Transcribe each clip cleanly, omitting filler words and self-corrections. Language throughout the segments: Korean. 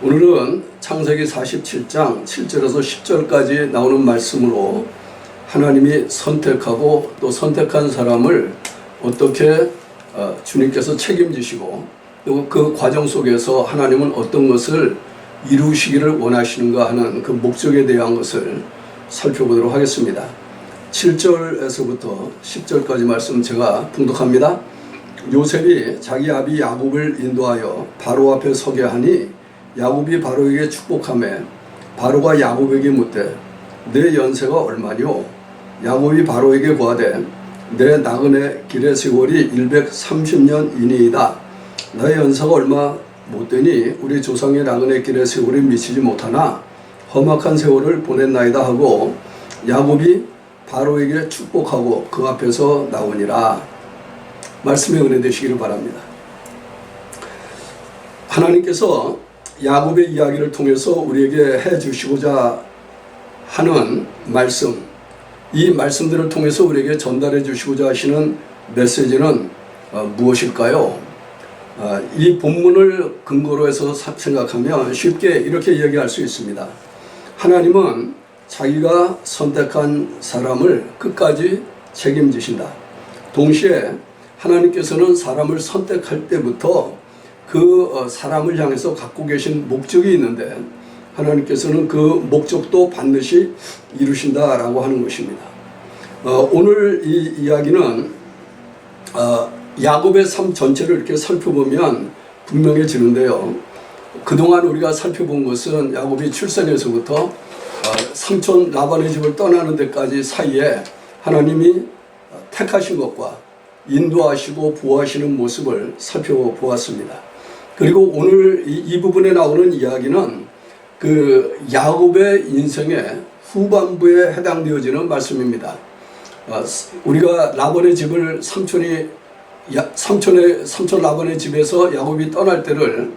오늘은 창세기 47장 7절에서 10절까지 나오는 말씀으로 하나님이 선택하고 또 선택한 사람을 어떻게 주님께서 책임지시고 또 그 과정 속에서 하나님은 어떤 것을 이루시기를 원하시는가 하는 그 목적에 대한 것을 살펴보도록 하겠습니다. 7절에서부터 10절까지 말씀 제가 봉독합니다. 요셉이 자기 아비 야곱을 인도하여 바로 앞에 서게 하니 야곱이 바로에게 축복하매 바로가 야곱에게 묻되 내 연세가 얼마뇨? 야곱이 바로에게 고하되 내 나그네 길의 세월이 130년이니이다. 나의 연세가 얼마 못되니 우리 조상의 나그네 길의 세월이 미치지 못하나 험악한 세월을 보냈나이다 하고 야곱이 바로에게 축복하고 그 앞에서 나오니라. 말씀의 은혜 되시기를 바랍니다. 하나님께서 야곱의 이야기를 통해서 우리에게 해주시고자 하는 말씀, 이 말씀들을 통해서 우리에게 전달해 주시고자 하시는 메시지는 무엇일까요? 이 본문을 근거로 해서 생각하면 쉽게 이렇게 이야기할 수 있습니다. 하나님은 자기가 선택한 사람을 끝까지 책임지신다. 동시에 하나님께서는 사람을 선택할 때부터 그 사람을 향해서 갖고 계신 목적이 있는데 하나님께서는 그 목적도 반드시 이루신다라고 하는 것입니다. 오늘 이 이야기는 야곱의 삶 전체를 이렇게 살펴보면 분명해지는데요. 그동안 우리가 살펴본 것은 야곱이 출생에서부터 삼촌 라반의 집을 떠나는 데까지 사이에 하나님이 택하신 것과 인도하시고 보호하시는 모습을 살펴보았습니다. 그리고 오늘 이 부분에 나오는 이야기는 그 야곱의 인생의 후반부에 해당되어지는 말씀입니다. 우리가 라반의 집을 삼촌 라반의 집에서 야곱이 떠날 때를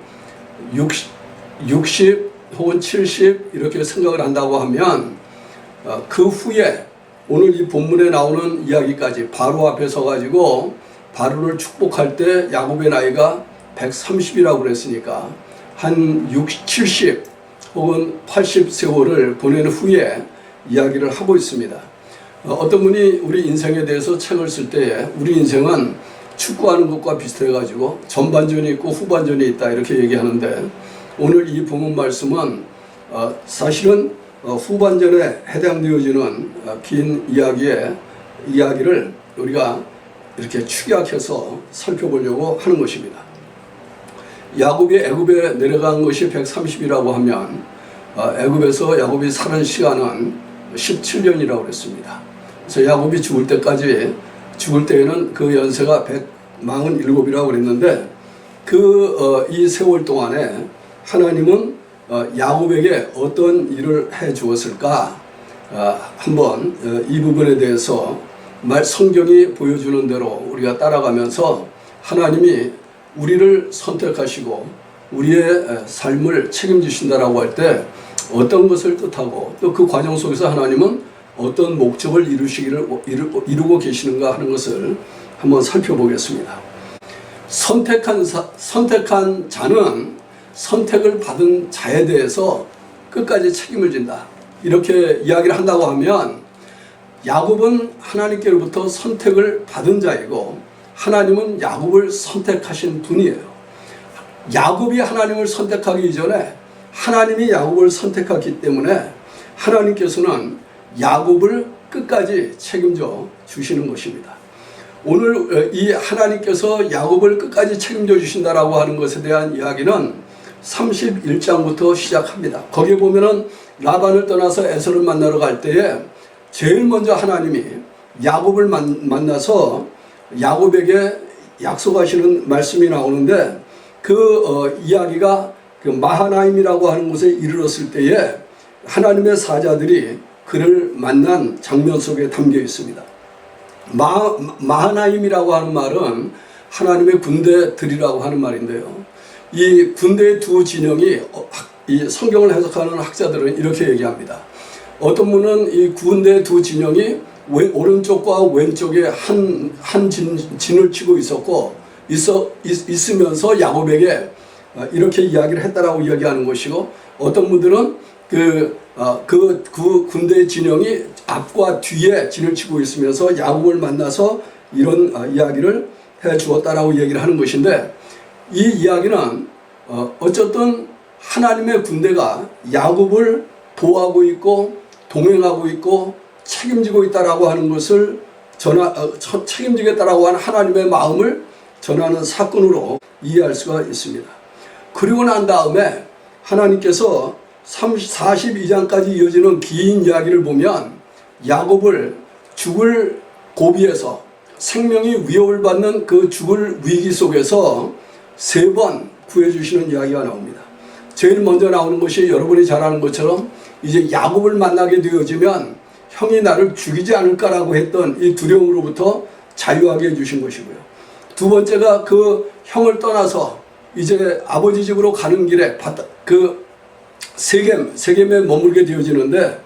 60 혹은 70 이렇게 생각을 한다고 하면 그 후에 오늘 이 본문에 나오는 이야기까지 바로 앞에 서가지고 바로를 축복할 때 야곱의 나이가 130이라고 그랬으니까 한 60, 70 혹은 80 세월을 보낸 후에 이야기를 하고 있습니다. 어떤 분이 우리 인생에 대해서 책을 쓸 때에 우리 인생은 축구하는 것과 비슷해가지고 전반전이 있고 후반전이 있다 이렇게 얘기하는데 오늘 이 본문 말씀은 사실은 후반전에 해당되어지는 긴 이야기를 우리가 이렇게 축약해서 살펴보려고 하는 것입니다. 야곱이 애굽에 내려간 것이 130이라고 하면 애굽에서 야곱이 사는 시간은 17년이라고 그랬습니다. 그래서 야곱이 죽을 때에는 그 연세가 147이라고 그랬는데 이 세월 동안에 하나님은 야곱에게 어떤 일을 해 주었을까? 한번 이 부분에 대해서 성경이 보여주는 대로 우리가 따라가면서 하나님이 우리를 선택하시고 우리의 삶을 책임지신다라고 할 때 어떤 것을 뜻하고 또 그 과정 속에서 하나님은 어떤 목적을 이루고 계시는가 하는 것을 한번 살펴보겠습니다. 선택한 자는 선택을 받은 자에 대해서 끝까지 책임을 진다. 이렇게 이야기를 한다고 하면 야곱은 하나님께로부터 선택을 받은 자이고 하나님은 야곱을 선택하신 분이에요. 야곱이 하나님을 선택하기 이전에 하나님이 야곱을 선택했기 때문에 하나님께서는 야곱을 끝까지 책임져 주시는 것입니다. 오늘 이 하나님께서 야곱을 끝까지 책임져 주신다라고 하는 것에 대한 이야기는 31장부터 시작합니다. 거기에 보면은 라반을 떠나서 에서를 만나러 갈 때에 제일 먼저 하나님이 야곱을 만나서 야곱에게 약속하시는 말씀이 나오는데 그 이야기가 그 마하나임이라고 하는 곳에 이르렀을 때에 하나님의 사자들이 그를 만난 장면 속에 담겨 있습니다. 마하나임이라고 하는 말은 하나님의 군대들이라고 하는 말인데요. 이 군대의 두 진영이 이 성경을 해석하는 학자들은 이렇게 얘기합니다. 어떤 분은 이 군대의 두 진영이 오른쪽과 왼쪽에 한 진을 치고 있으면서 야곱에게 이렇게 이야기를 했다라고 이야기하는 것이고, 어떤 분들은 그 군대의 진영이 앞과 뒤에 진을 치고 있으면서 야곱을 만나서 이런 이야기를 해 주었다라고 얘기를 하는 것인데, 이 이야기는 어쨌든 하나님의 군대가 야곱을 보호하고 있고 동행하고 있고 책임지고 있다라고 하는 것을 책임지겠다라고 하는 하나님의 마음을 전하는 사건으로 이해할 수가 있습니다. 그리고 난 다음에 하나님께서 42장까지 이어지는 긴 이야기를 보면 야곱을 죽을 고비에서 생명이 위협을 받는 그 죽을 위기 속에서 3번 구해주시는 이야기가 나옵니다. 제일 먼저 나오는 것이 여러분이 잘 아는 것처럼 이제 야곱을 만나게 되어지면 형이 나를 죽이지 않을까라고 했던 이 두려움으로부터 자유하게 해주신 것이고요. 두 번째가 그 형을 떠나서 이제 아버지 집으로 가는 길에 그 세겜에 머물게 되어지는데,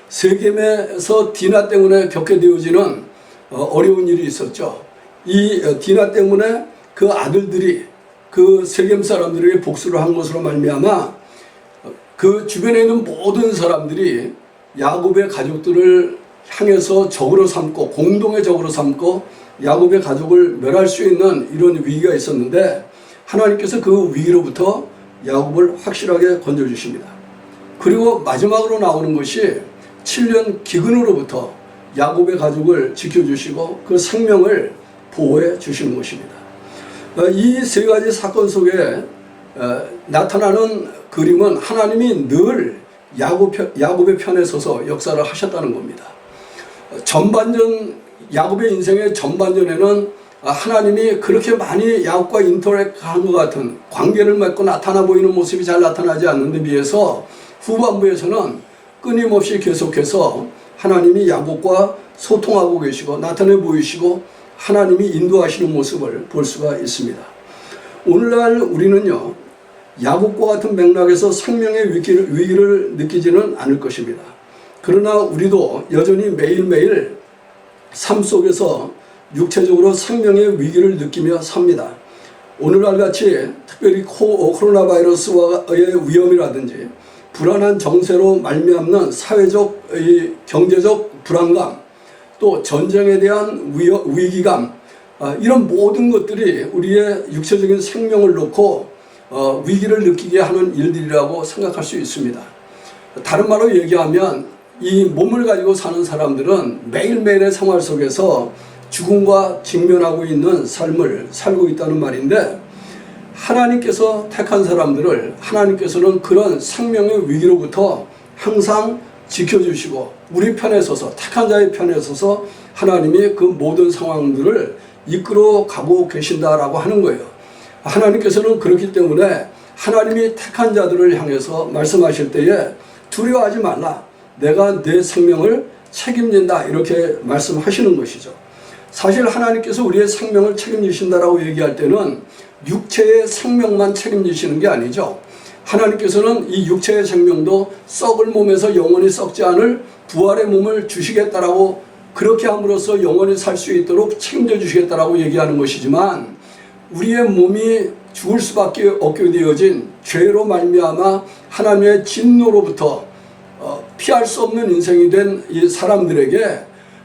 세겜에서 디나 때문에 겪게 되어지는 어려운 일이 있었죠. 이 디나 때문에 그 아들들이 그 세겜 사람들에게 복수를 한 것으로 말미암아 그 주변에 있는 모든 사람들이 야곱의 가족들을 향해서 적으로 삼고, 공동의 적으로 삼고 야곱의 가족을 멸할 수 있는 이런 위기가 있었는데, 하나님께서 그 위기로부터 야곱을 확실하게 건져주십니다. 그리고 마지막으로 나오는 것이 7년 기근으로부터 야곱의 가족을 지켜주시고 그 생명을 보호해 주시는 것입니다. 이 3가지 사건 속에 나타나는 그림은 하나님이 늘 야곱의 편에 서서 역사를 하셨다는 겁니다. 야곱의 인생의 전반전에는 하나님이 그렇게 많이 야곱과 인터랙한 것 같은 관계를 맺고 나타나 보이는 모습이 잘 나타나지 않는 데 비해서 후반부에서는 끊임없이 계속해서 하나님이 야곱과 소통하고 계시고 나타내 보이시고 하나님이 인도하시는 모습을 볼 수가 있습니다. 오늘날 우리는요, 야곱과 같은 맥락에서 생명의 위기를 느끼지는 않을 것입니다. 그러나 우리도 여전히 매일매일 삶 속에서 육체적으로 생명의 위기를 느끼며 삽니다. 오늘날 같이 특별히 코로나 바이러스와의 위험이라든지 불안한 정세로 말미암는 사회적, 경제적 불안감, 또 전쟁에 대한 위기감, 이런 모든 것들이 우리의 육체적인 생명을 놓고 위기를 느끼게 하는 일들이라고 생각할 수 있습니다. 다른 말로 얘기하면 이 몸을 가지고 사는 사람들은 매일매일의 생활 속에서 죽음과 직면하고 있는 삶을 살고 있다는 말인데, 하나님께서 택한 사람들을 하나님께서는 그런 생명의 위기로부터 항상 지켜주시고 우리 편에 서서, 택한 자의 편에 서서 하나님이 그 모든 상황들을 이끌어 가고 계신다라고 하는 거예요. 하나님께서는 그렇기 때문에 하나님이 택한 자들을 향해서 말씀하실 때에 두려워하지 말라, 내가 내 생명을 책임진다, 이렇게 말씀하시는 것이죠. 사실 하나님께서 우리의 생명을 책임지신다라고 얘기할 때는 육체의 생명만 책임지시는 게 아니죠. 하나님께서는 이 육체의 생명도 썩을 몸에서 영원히 썩지 않을 부활의 몸을 주시겠다라고, 그렇게 함으로써 영원히 살 수 있도록 책임져 주시겠다라고 얘기하는 것이지만, 우리의 몸이 죽을 수밖에 없게 되어진 죄로 말미암아 하나님의 진노로부터 피할 수 없는 인생이 된 이 사람들에게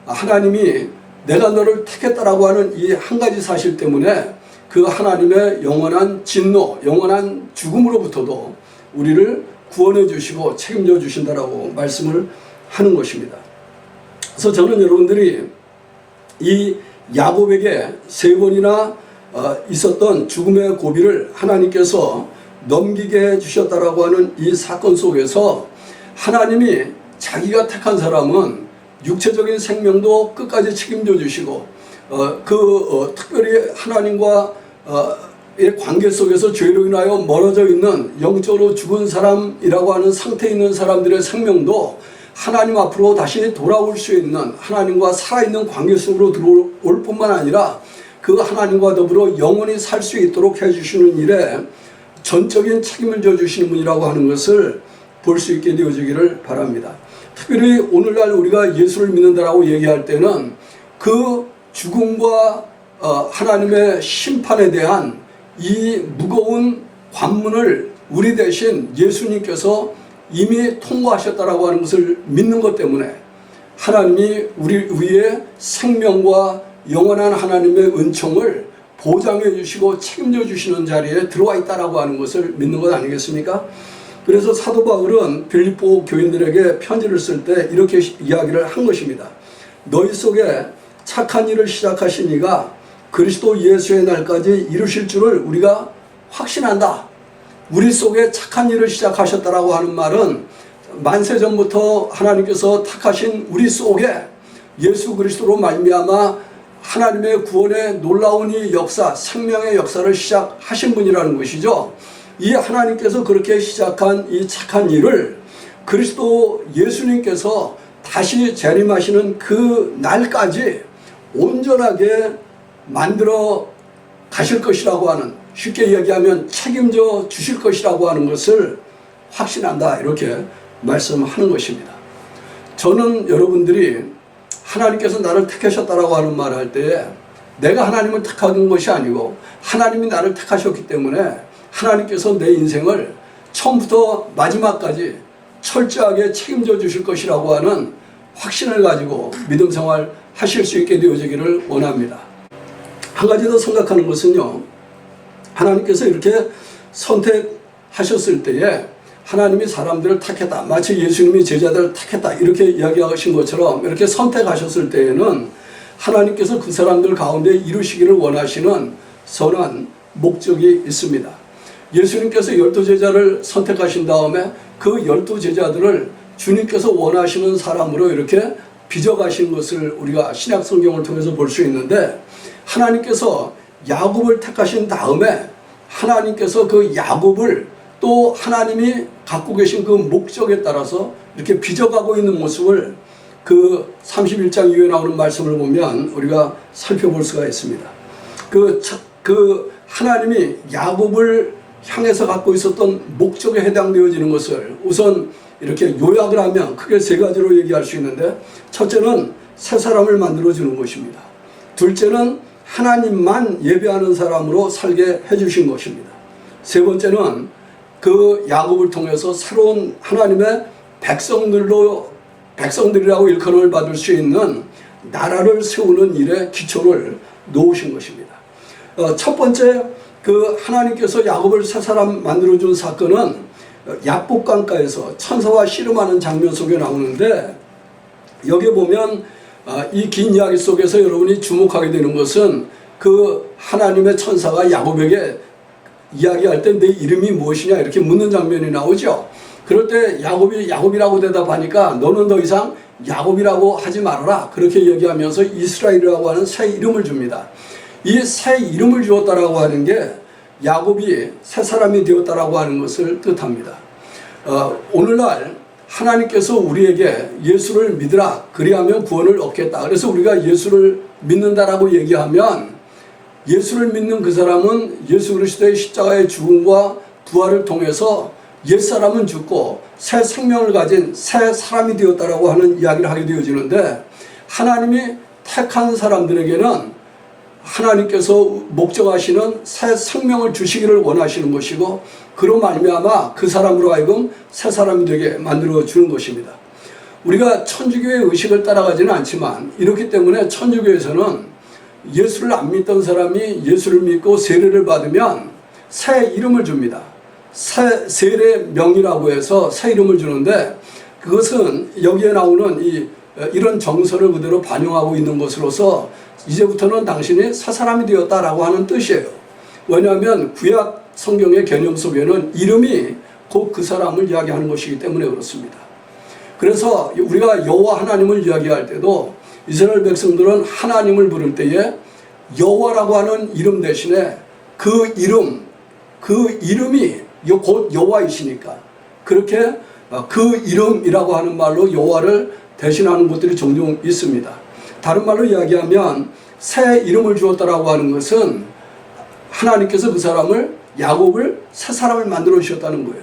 하나님이 내가 너를 택했다라고 하는 이 한 가지 사실 때문에 그 하나님의 영원한 진노, 영원한 죽음으로부터도 우리를 구원해 주시고 책임져 주신다라고 말씀을 하는 것입니다. 그래서 저는 여러분들이 이 야곱에게 3번이나 있었던 죽음의 고비를 하나님께서 넘기게 해 주셨다라고 하는 이 사건 속에서 하나님이 자기가 택한 사람은 육체적인 생명도 끝까지 책임져 주시고 특별히 하나님과 의 관계 속에서 죄로 인하여 멀어져 있는 영적으로 죽은 사람이라고 하는 상태에 있는 사람들의 생명도 하나님 앞으로 다시 돌아올 수 있는, 하나님과 살아있는 관계 속으로 들어올 뿐만 아니라 그 하나님과 더불어 영원히 살 수 있도록 해주시는 일에 전적인 책임을 져주시는 분이라고 하는 것을 볼 수 있게 되어지기를 바랍니다. 특별히 오늘날 우리가 예수를 믿는다라고 얘기할 때는 그 죽음과 하나님의 심판에 대한 이 무거운 관문을 우리 대신 예수님께서 이미 통과하셨다라고 하는 것을 믿는 것 때문에 하나님이 우리 위에 생명과 영원한 하나님의 은총을 보장해 주시고 책임져 주시는 자리에 들어와 있다라고 하는 것을 믿는 것 아니겠습니까? 그래서 사도 바울은 빌립보 교인들에게 편지를 쓸 때 이렇게 이야기를 한 것입니다. 너희 속에 착한 일을 시작하신 이가 그리스도 예수의 날까지 이루실 줄을 우리가 확신한다. 우리 속에 착한 일을 시작하셨다라고 하는 말은 만세전부터 하나님께서 택하신 우리 속에 예수 그리스도로 말미암아 하나님의 구원의 놀라운 이 역사, 생명의 역사를 시작하신 분이라는 것이죠. 이 하나님께서 그렇게 시작한 이 착한 일을 그리스도 예수님께서 다시 재림하시는 그 날까지 온전하게 만들어 가실 것이라고 하는, 쉽게 얘기하면 책임져 주실 것이라고 하는 것을 확신한다, 이렇게 말씀하는 것입니다. 저는 여러분들이 하나님께서 나를 택하셨다라고 하는 말을 할 때 내가 하나님을 택한 것이 아니고 하나님이 나를 택하셨기 때문에 하나님께서 내 인생을 처음부터 마지막까지 철저하게 책임져 주실 것이라고 하는 확신을 가지고 믿음 생활 하실 수 있게 되어지기를 원합니다. 한 가지 더 생각하는 것은요, 하나님께서 이렇게 선택하셨을 때에 하나님이 사람들을 택했다, 마치 예수님이 제자들을 택했다 이렇게 이야기하신 것처럼 이렇게 선택하셨을 때에는 하나님께서 그 사람들 가운데 이루시기를 원하시는 선한 목적이 있습니다. 예수님께서 12제자를 선택하신 다음에 그 12제자들을 주님께서 원하시는 사람으로 이렇게 빚어가신 것을 우리가 신약 성경을 통해서 볼 수 있는데, 하나님께서 야곱을 택하신 다음에 하나님께서 그 야곱을 또 하나님이 갖고 계신 그 목적에 따라서 이렇게 빚어가고 있는 모습을 그 31장 이후에 나오는 말씀을 보면 우리가 살펴볼 수가 있습니다. 그 하나님이 야곱을 향해서 갖고 있었던 목적에 해당되어지는 것을 우선 이렇게 요약을 하면 크게 세 가지로 얘기할 수 있는데, 첫째는 새 사람을 만들어주는 것입니다. 둘째는 하나님만 예배하는 사람으로 살게 해주신 것입니다. 세 번째는 그 야곱을 통해서 새로운 하나님의 백성들이라고 일컬음을 받을 수 있는 나라를 세우는 일에 기초를 놓으신 것입니다. 첫 번째, 그 하나님께서 야곱을 새 사람 만들어준 사건은 약복강가에서 천사와 씨름하는 장면 속에 나오는데, 여기 보면 이 긴 이야기 속에서 여러분이 주목하게 되는 것은 그 하나님의 천사가 야곱에게 이야기할 때 내 이름이 무엇이냐 이렇게 묻는 장면이 나오죠. 그럴 때 야곱이 야곱이라고 대답하니까 너는 더 이상 야곱이라고 하지 말아라, 그렇게 얘기하면서 이스라엘이라고 하는 새 이름을 줍니다. 이 새 이름을 주었다라고 하는 게 야곱이 새 사람이 되었다라고 하는 것을 뜻합니다. 오늘날 하나님께서 우리에게 예수를 믿으라, 그리하면 구원을 얻겠다. 그래서 우리가 예수를 믿는다라고 얘기하면 예수를 믿는 그 사람은 예수 그리스도의 십자가의 죽음과 부활을 통해서 옛사람은 죽고 새 생명을 가진 새 사람이 되었다라고 하는 이야기를 하게 되어지는데, 하나님이 택한 사람들에게는 하나님께서 목적하시는 새 생명을 주시기를 원하시는 것이고, 그로 말미암아 그 사람으로 하여금 새 사람이 되게 만들어 주는 것입니다. 우리가 천주교의 의식을 따라가지는 않지만, 이렇기 때문에 천주교에서는 예수를 안 믿던 사람이 예수를 믿고 세례를 받으면 새 이름을 줍니다. 세례명이라고 해서 새 이름을 주는데, 그것은 여기에 나오는 이런 정서를 그대로 반영하고 있는 것으로서 이제부터는 당신이 새 사람이 되었다라고 하는 뜻이에요. 왜냐하면 구약 성경의 개념 속에는 이름이 곧 그 사람을 이야기하는 것이기 때문에 그렇습니다. 그래서 우리가 여호와 하나님을 이야기할 때도 이스라엘 백성들은 하나님을 부를 때에 여호와라고 하는 이름 대신에 그 이름이 곧 여호와이시니까 그렇게 그 이름이라고 하는 말로 여호와를 대신하는 것들이 종종 있습니다. 다른 말로 이야기하면 새 이름을 주었다라고 하는 것은 하나님께서 그 사람을, 야곱을 새 사람을 만들어 주셨다는 거예요.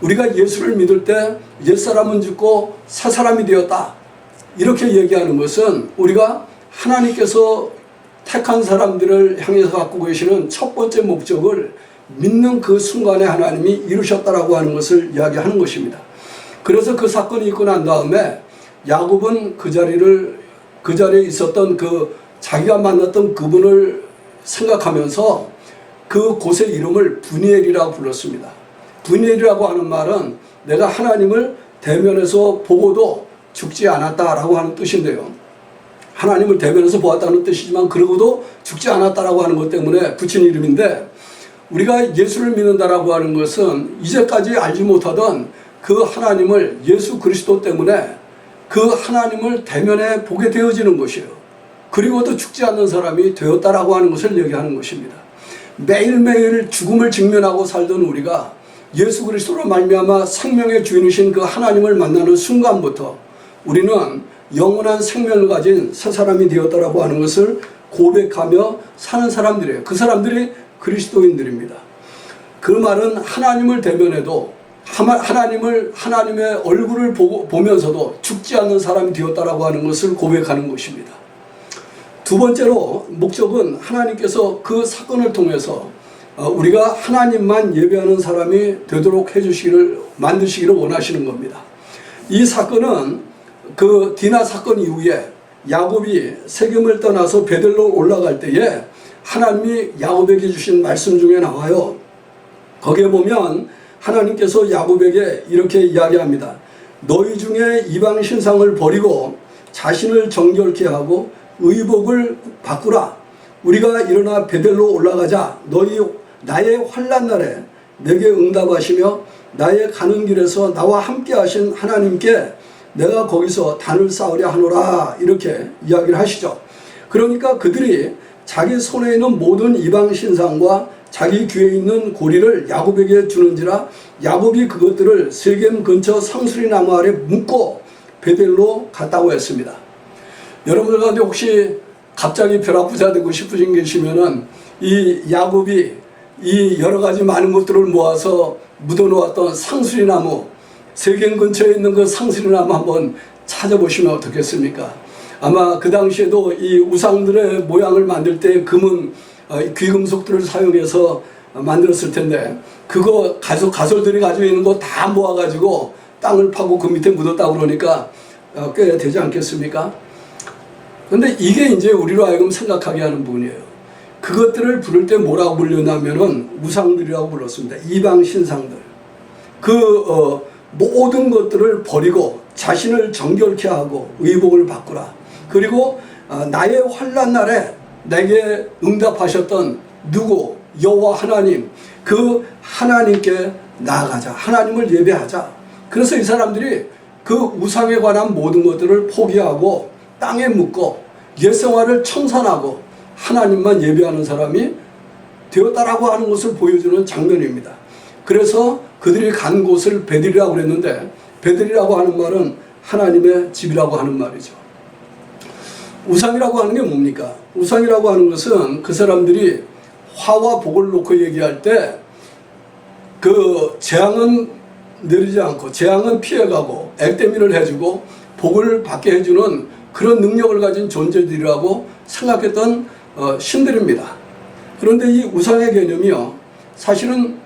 우리가 예수를 믿을 때 옛사람은 죽고 새 사람이 되었다, 이렇게 얘기하는 것은 우리가 하나님께서 택한 사람들을 향해서 갖고 계시는 첫 번째 목적을 믿는 그 순간에 하나님이 이루셨다라고 하는 것을 이야기하는 것입니다. 그래서 그 사건이 있고 난 다음에 야곱은 그 자리에 있었던 그 자기가 만났던 그분을 생각하면서 그 곳의 이름을 브니엘이라고 불렀습니다. 브니엘이라고 하는 말은 내가 하나님을 대면에서 보고도 죽지 않았다라고 하는 뜻인데요. 하나님을 대면에서 보았다는 뜻이지만 그러고도 죽지 않았다라고 하는 것 때문에 붙인 이름인데, 우리가 예수를 믿는다라고 하는 것은 이제까지 알지 못하던 그 하나님을 예수 그리스도 때문에 그 하나님을 대면에 보게 되어지는 것이에요. 그리고도 죽지 않는 사람이 되었다라고 하는 것을 얘기하는 것입니다. 매일매일 죽음을 직면하고 살던 우리가 예수 그리스도로 말미암아 생명의 주인이신 그 하나님을 만나는 순간부터 우리는 영원한 생명을 가진 새 사람이 되었다라고 하는 것을 고백하며 사는 사람들이에요. 그 사람들이 그리스도인들입니다. 그 말은 하나님을 대면해도 하나님의 얼굴을 보면서도 죽지 않는 사람이 되었다라고 하는 것을 고백하는 것입니다. 두 번째로 목적은 하나님께서 그 사건을 통해서 우리가 하나님만 예배하는 사람이 되도록 만드시기를 원하시는 겁니다. 이 사건은 그 디나 사건 이후에 야곱이 세겜을 떠나서 베델로 올라갈 때에 하나님이 야곱에게 주신 말씀 중에 나와요. 거기에 보면 하나님께서 야곱에게 이렇게 이야기합니다. 너희 중에 이방 신상을 버리고 자신을 정결케 하고 의복을 바꾸라. 우리가 일어나 베델로 올라가자. 나의 환난 날에 내게 응답하시며 나의 가는 길에서 나와 함께 하신 하나님께 내가 거기서 단을 쌓으려 하노라. 이렇게 이야기를 하시죠. 그러니까 그들이 자기 손에 있는 모든 이방 신상과 자기 귀에 있는 고리를 야곱에게 주는지라 야곱이 그것들을 세겜 근처 상수리 나무 아래 묶고 베델로 갔다고 했습니다. 여러분들 가운데 혹시 갑자기 벼락부자 되고 싶으신 계시면은 이 야곱이 이 여러 가지 많은 것들을 모아서 묻어놓았던 상수리 나무, 세겜 근처에 있는 그 상수리 나무 한번 찾아보시면 어떻겠습니까? 아마 그 당시에도 이 우상들의 모양을 만들 때 금은 귀금속들을 사용해서 만들었을 텐데 그거 가솔들이 가지고 있는 거 다 모아가지고 땅을 파고 그 밑에 묻었다고 그러니까 꽤 되지 않겠습니까? 근데 이게 이제 우리로 하여금 생각하게 하는 부분이에요. 그것들을 부를 때 뭐라고 불렸냐면은 우상들이라고 불렀습니다. 이방 신상들. 모든 것들을 버리고 자신을 정결케 하고 의복을 바꾸라. 그리고 나의 환난 날에 내게 응답하셨던 누구? 여호와 하나님. 그 하나님께 나아가자. 하나님을 예배하자. 그래서 이 사람들이 그 우상에 관한 모든 것들을 포기하고 땅에 묻고 옛생활을 청산하고 하나님만 예배하는 사람이 되었다라고 하는 것을 보여주는 장면입니다. 그래서 그들이 간 곳을 베델이라고 그랬는데 베델이라고 하는 말은 하나님의 집이라고 하는 말이죠. 우상이라고 하는 게 뭡니까? 우상이라고 하는 것은 그 사람들이 화와 복을 놓고 얘기할 때 그 재앙은 내리지 않고 재앙은 피해가고 액땜인을 해주고 복을 받게 해주는 그런 능력을 가진 존재들이라고 생각했던 신들입니다. 그런데 이 우상의 개념이요, 사실은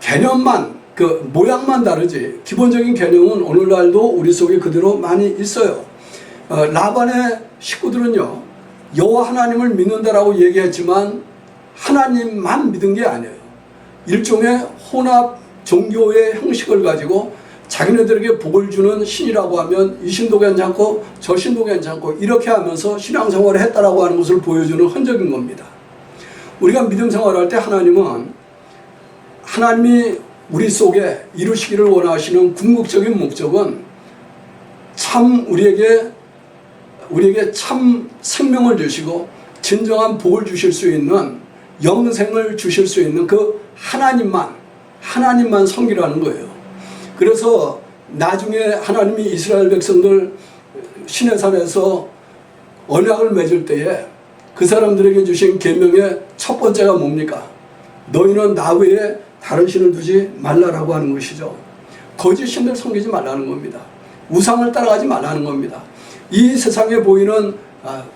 개념만 그 모양만 다르지 기본적인 개념은 오늘날도 우리 속에 그대로 많이 있어요. 라반의 식구들은요 여호와 하나님을 믿는다라고 얘기했지만 하나님만 믿은 게 아니에요. 일종의 혼합 종교의 형식을 가지고 자기네들에게 복을 주는 신이라고 하면 이 신도 괜찮고 저 신도 괜찮고 이렇게 하면서 신앙생활을 했다라고 하는 것을 보여주는 흔적인 겁니다. 우리가 믿음 생활할 때 하나님이 우리 속에 이루시기를 원하시는 궁극적인 목적은 참 우리에게 참 생명을 주시고 진정한 복을 주실 수 있는 영생을 주실 수 있는 그 하나님만 섬기라는 거예요. 그래서 나중에 하나님이 이스라엘 백성들 시내산에서 언약을 맺을 때에 그 사람들에게 주신 계명의 첫 번째가 뭡니까? 너희는 나 외에 다른 신을 두지 말라라고 하는 것이죠. 거짓 신들 섬기지 말라는 겁니다. 우상을 따라가지 말라는 겁니다. 이 세상에 보이는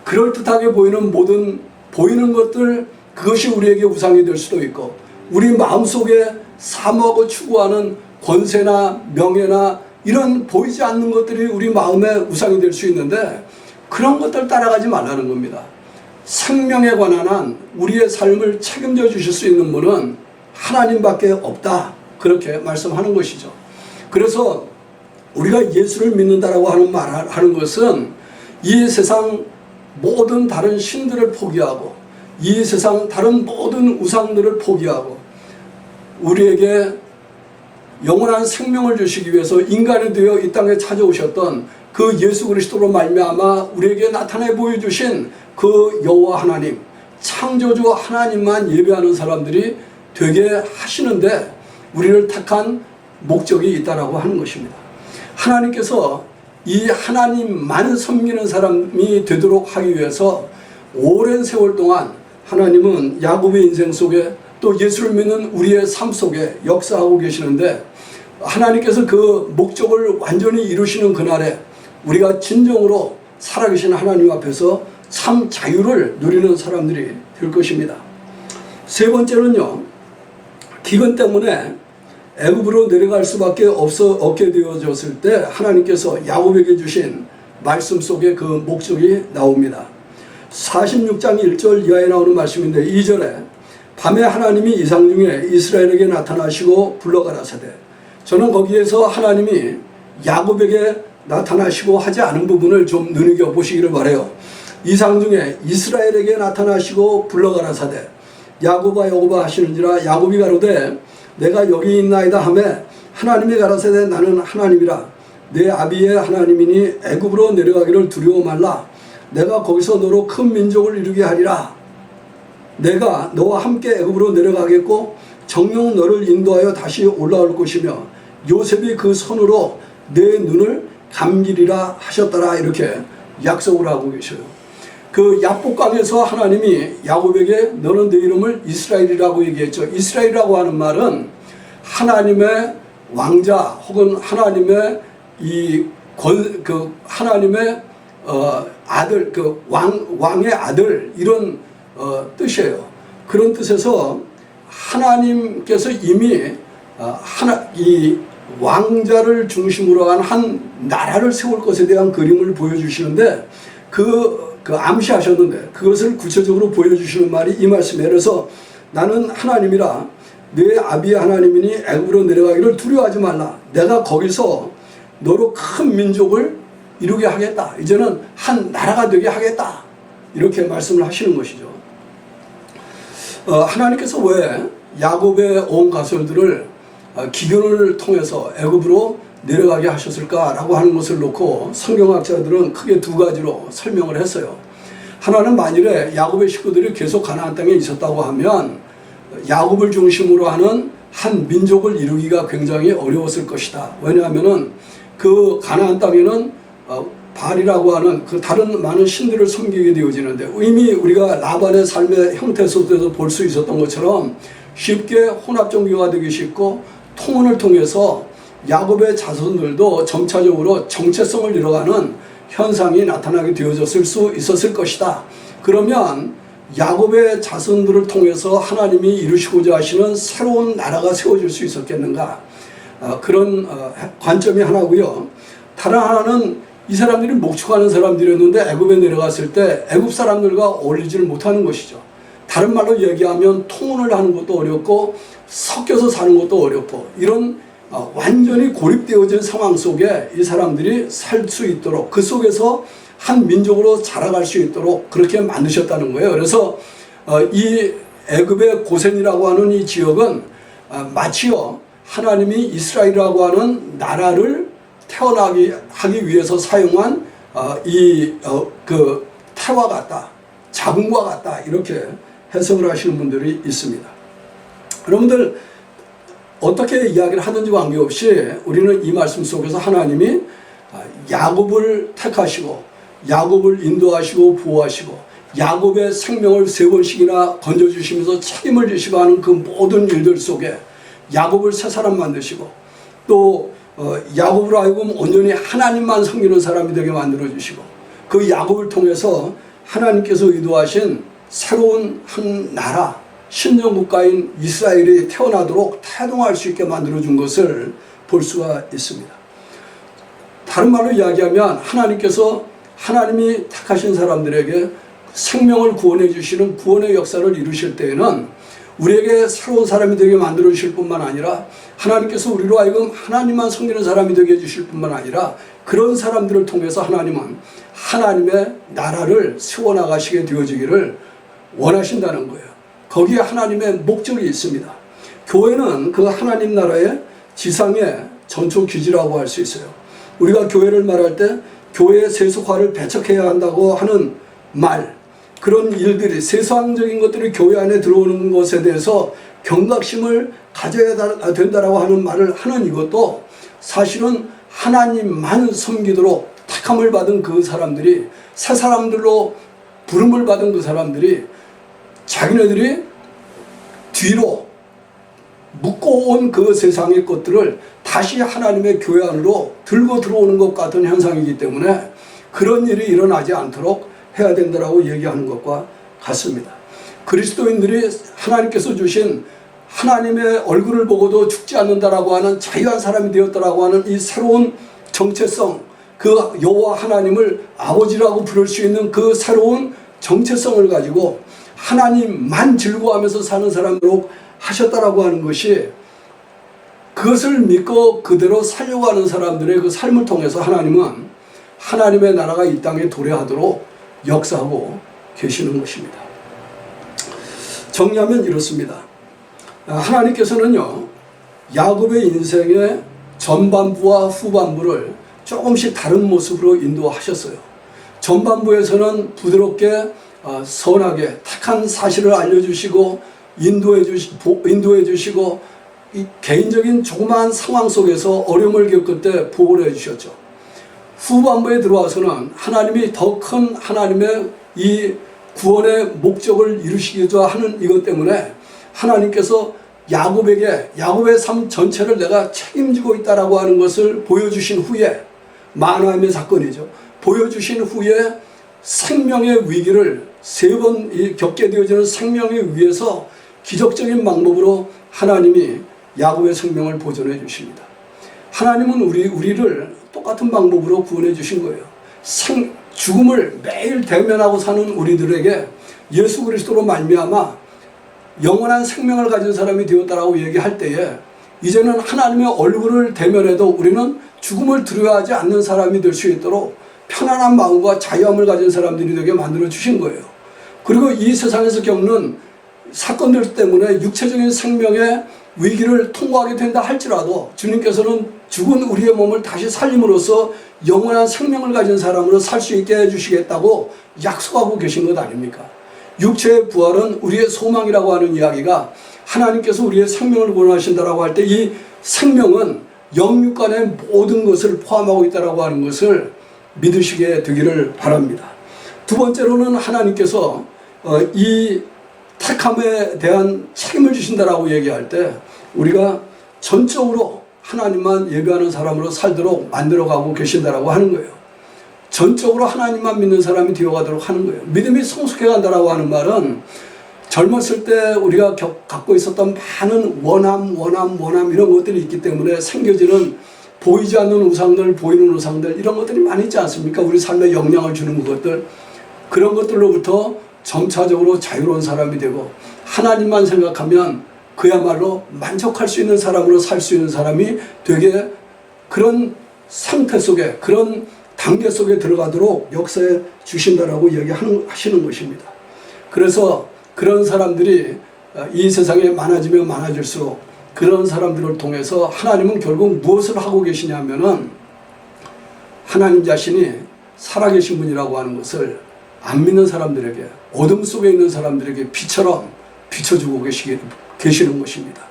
그럴듯하게 보이는 모든 보이는 것들, 그것이 우리에게 우상이 될 수도 있고 우리 마음속에 사모하고 추구하는 권세나 명예나 이런 보이지 않는 것들이 우리 마음의 우상이 될 수 있는데 그런 것들 따라가지 말라는 겁니다. 생명에 관한 한 우리의 삶을 책임져 주실 수 있는 분은 하나님밖에 없다. 그렇게 말씀하는 것이죠. 그래서 우리가 예수를 믿는다라고 하는 것은 이 세상 모든 다른 신들을 포기하고 이 세상 다른 모든 우상들을 포기하고 우리에게 영원한 생명을 주시기 위해서 인간이 되어 이 땅에 찾아오셨던 그 예수 그리스도로 말미암아 우리에게 나타내 보여주신 그 여호와 하나님, 창조주 하나님만 예배하는 사람들이 되게 하시는데 우리를 택한 목적이 있다라고 하는 것입니다. 하나님께서 이 하나님만 섬기는 사람이 되도록 하기 위해서 오랜 세월 동안 하나님은 야곱의 인생 속에 또 예수를 믿는 우리의 삶 속에 역사하고 계시는데 하나님께서 그 목적을 완전히 이루시는 그날에 우리가 진정으로 살아계신 하나님 앞에서 참 자유를 누리는 사람들이 될 것입니다. 세 번째는요, 기근 때문에 애굽으로 내려갈 수밖에 없게 되어졌을 때 하나님께서 야곱에게 주신 말씀 속에 그 목적이 나옵니다. 46장 1절 이하에 나오는 말씀인데 2절에 밤에 하나님이 이상 중에 이스라엘에게 나타나시고 불러가라사대, 저는 거기에서 하나님이 야곱에게 나타나시고 하지 않은 부분을 좀 눈여겨보시기를 바라요. 이상 중에 이스라엘에게 나타나시고 불러가라사대, 야곱아 야곱아 하시는지라 야곱이 가로되 내가 여기 있나이다 하매 하나님이 가라사대 나는 하나님이라 내 아비의 하나님이니 애굽으로 내려가기를 두려워 말라. 내가 거기서 너로 큰 민족을 이루게 하리라. 내가 너와 함께 애굽으로 내려가겠고 정녕 너를 인도하여 다시 올라올 것이며 요셉이 그 손으로 내 눈을 감기리라 하셨더라. 이렇게 약속을 하고 계셔요. 그 야복강에서 하나님이 야곱에게 너는 내 이름을 이스라엘이라고 얘기했죠. 이스라엘이라고 하는 말은 하나님의 왕자 혹은 하나님의 하나님의 아들, 왕의 아들 이런 뜻이에요. 그런 뜻에서 하나님께서 이미 이 왕자를 중심으로 한 나라를 세울 것에 대한 그림을 보여주시는데 그 암시하셨는데 그것을 구체적으로 보여주시는 말이 이 말씀이에요. 그래서 나는 하나님이라 내 아비의 하나님이니 애굽으로 내려가기를 두려워하지 말라. 내가 거기서 너로 큰 민족을 이루게 하겠다. 이제는 한 나라가 되게 하겠다. 이렇게 말씀을 하시는 것이죠. 하나님께서 왜 야곱의 온 가설들을 기근을 통해서 애굽으로 내려가게 하셨을까라고 하는 것을 놓고 성경학자들은 크게 두 가지로 설명을 했어요. 하나는 만일에 야곱의 식구들이 계속 가나안 땅에 있었다고 하면 야곱을 중심으로 하는 한 민족을 이루기가 굉장히 어려웠을 것이다. 왜냐하면은 그 가나안 땅에는 바알이라고 하는 그 다른 많은 신들을 섬기게 되어지는데 이미 우리가 라반의 삶의 형태 속에서 볼 수 있었던 것처럼 쉽게 혼합 종교가 되기 쉽고 통혼을 통해서 야곱의 자손들도 점차적으로 정체성을 잃어가는 현상이 나타나게 되어졌을 수 있었을 것이다. 그러면 야곱의 자손들을 통해서 하나님이 이루시고자 하시는 새로운 나라가 세워질 수 있었겠는가? 그런 관점이 하나고요. 다른 하나는 이 사람들이 목축하는 사람들이었는데 애굽에 내려갔을 때 애굽 사람들과 어울리지를 못하는 것이죠. 다른 말로 얘기하면 통혼을 하는 것도 어렵고 섞여서 사는 것도 어렵고 이런 완전히 고립되어진 상황 속에 이 사람들이 살 수 있도록 그 속에서 한 민족으로 자라갈 수 있도록 그렇게 만드셨다는 거예요. 그래서 이 애굽의 고센이라고 하는 이 지역은 마치요 하나님이 이스라엘이라고 하는 나라를 태어나게 하기 위해서 사용한 그 태와 같다, 자궁과 같다 이렇게 해석을 하시는 분들이 있습니다. 여러분들 어떻게 이야기를 하든지 관계없이 우리는 이 말씀 속에서 하나님이 야곱을 택하시고 야곱을 인도하시고 보호하시고 야곱의 생명을 3번씩이나 건져주시면서 책임을 지시고 하는 그 모든 일들 속에 야곱을 새 사람 만드시고 또 야곱으로 하여금 온전히 하나님만 섬기는 사람이 되게 만들어주시고 그 야곱을 통해서 하나님께서 의도하신 새로운 한 나라, 신정국가인 이스라엘이 태어나도록 태동할 수 있게 만들어준 것을 볼 수가 있습니다. 다른 말로 이야기하면 하나님께서 하나님이 택하신 사람들에게 생명을 구원해 주시는 구원의 역사를 이루실 때에는 우리에게 새로운 사람이 되게 만들어 주실 뿐만 아니라 하나님께서 우리로 하여금 하나님만 섬기는 사람이 되게 해주실 뿐만 아니라 그런 사람들을 통해서 하나님은 하나님의 나라를 세워나가시게 되어지기를 원하신다는 거예요. 거기에 하나님의 목적이 있습니다. 교회는 그 하나님 나라의 지상의 전초 기지라고 할 수 있어요. 우리가 교회를 말할 때 교회의 세속화를 배척해야 한다고 하는 말, 그런 일들이 세상적인 것들이 교회 안에 들어오는 것에 대해서 경각심을 가져야 된다라고 하는 말을 하는 이것도 사실은 하나님만 섬기도록 택함을 받은 그 사람들이, 새 사람들로 부름을 받은 그 사람들이 자기네들이 뒤로 묶어온 그 세상의 것들을 다시 하나님의 교회 안으로 들고 들어오는 것 같은 현상이기 때문에 그런 일이 일어나지 않도록 해야 된다라고 얘기하는 것과 같습니다. 그리스도인들이 하나님께서 주신 하나님의 얼굴을 보고도 죽지 않는다라고 하는 자유한 사람이 되었다라고 하는 이 새로운 정체성, 그 여호와 하나님을 아버지라고 부를 수 있는 그 새로운 정체성을 가지고 하나님만 즐거워하면서 사는 사람으로 하셨다라고 하는 것이, 그것을 믿고 그대로 살려고 하는 사람들의 그 삶을 통해서 하나님은 하나님의 나라가 이 땅에 도래하도록 역사하고 계시는 것입니다. 정리하면 이렇습니다. 하나님께서는요, 야곱의 인생의 전반부와 후반부를 조금씩 다른 모습으로 인도하셨어요. 전반부에서는 부드럽게 선하게 택한 사실을 알려주시고 인도해 주시고 이 개인적인 조그마한 상황 속에서 어려움을 겪을 때 보호를 해주셨죠. 후반부에 들어와서는 하나님이 더 큰 하나님의 이 구원의 목적을 이루시기도 하는 이것 때문에 하나님께서 야곱의 삶 전체를 내가 책임지고 있다라고 하는 것을 보여주신 후에, 만화임의 사건이죠. 보여주신 후에 생명의 위기를 세 번 겪게 되어지는 생명의 위에서 기적적인 방법으로 하나님이 야곱의 생명을 보존해 주십니다. 하나님은 우리를 똑같은 방법으로 구원해 주신 거예요. 죽음을 매일 대면하고 사는 우리들에게 예수 그리스도로 말미암아 영원한 생명을 가진 사람이 되었다라고 얘기할 때에 이제는 하나님의 얼굴을 대면해도 우리는 죽음을 두려워하지 않는 사람이 될 수 있도록 편안한 마음과 자유함을 가진 사람들이 되게 만들어 주신 거예요. 그리고 이 세상에서 겪는 사건들 때문에 육체적인 생명의 위기를 통과하게 된다 할지라도 주님께서는 죽은 우리의 몸을 다시 살림으로써 영원한 생명을 가진 사람으로 살 수 있게 해주시겠다고 약속하고 계신 것 아닙니까? 육체의 부활은 우리의 소망이라고 하는 이야기가, 하나님께서 우리의 생명을 원하신다라고 할 때 이 생명은 영육간의 모든 것을 포함하고 있다라고 하는 것을 믿으시게 되기를 바랍니다. 두 번째로는 하나님께서 이 택함에 대한 책임을 주신다라고 얘기할 때 우리가 전적으로 하나님만 예배하는 사람으로 살도록 만들어가고 계신다라고 하는 거예요. 전적으로 하나님만 믿는 사람이 되어가도록 하는 거예요. 믿음이 성숙해간다라고 하는 말은 젊었을 때 우리가 갖고 있었던 많은 원함 이런 것들이 있기 때문에 생겨지는 보이지 않는 우상들, 보이는 우상들, 이런 것들이 많이 있지 않습니까? 우리 삶에 영향을 주는 것들, 그런 것들로부터 점차적으로 자유로운 사람이 되고 하나님만 생각하면 그야말로 만족할 수 있는 사람으로 살 수 있는 사람이 되게, 그런 상태 속에, 그런 단계 속에 들어가도록 역사해 주신다라고 얘기하시는 것입니다. 그래서 그런 사람들이 이 세상에 많아지면 많아질수록 그런 사람들을 통해서 하나님은 결국 무엇을 하고 계시냐면은 하나님 자신이 살아계신 분이라고 하는 것을 안 믿는 사람들에게, 어둠 속에 있는 사람들에게 빛처럼 비춰주고 계시는 것입니다.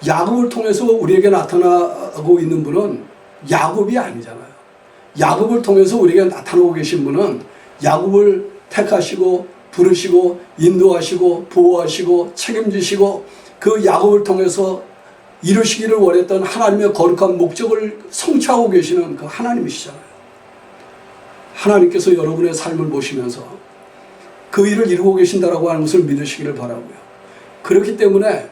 야곱을 통해서 우리에게 나타나고 있는 분은 야곱이 아니잖아요. 야곱을 통해서 우리에게 나타나고 계신 분은 야곱을 택하시고 부르시고 인도하시고 보호하시고 책임지시고 그 야곱을 통해서 이루시기를 원했던 하나님의 거룩한 목적을 성취하고 계시는 그 하나님이시잖아요. 하나님께서 여러분의 삶을 보시면서 그 일을 이루고 계신다라고 하는 것을 믿으시기를 바라고요. 그렇기 때문에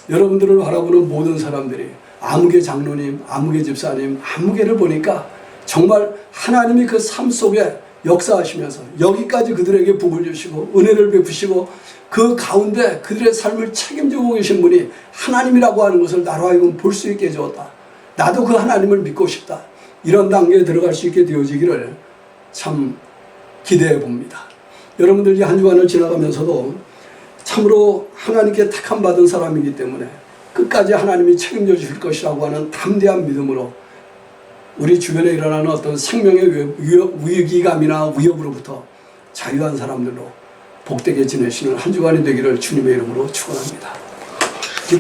여러분들을 바라보는 모든 사람들이 아무개 장로님, 아무개 집사님, 아무개를 보니까 정말 하나님이 그 삶 속에 역사하시면서 여기까지 그들에게 복을 주시고 은혜를 베푸시고 그 가운데 그들의 삶을 책임지고 계신 분이 하나님이라고 하는 것을 나로 하여금 볼 수 있게 해주었다. 나도 그 하나님을 믿고 싶다. 이런 단계에 들어갈 수 있게 되어지기를 참 기대해 봅니다. 여러분들 이 한 주간을 지나가면서도 참으로 하나님께 택함 받은 사람이기 때문에 끝까지 하나님이 책임져 주실 것이라고 하는 담대한 믿음으로 우리 주변에 일어나는 어떤 생명의 위기감이나 위협으로부터 자유한 사람들로 복되게 지내시는 한 주간이 되기를 주님의 이름으로 축원합니다.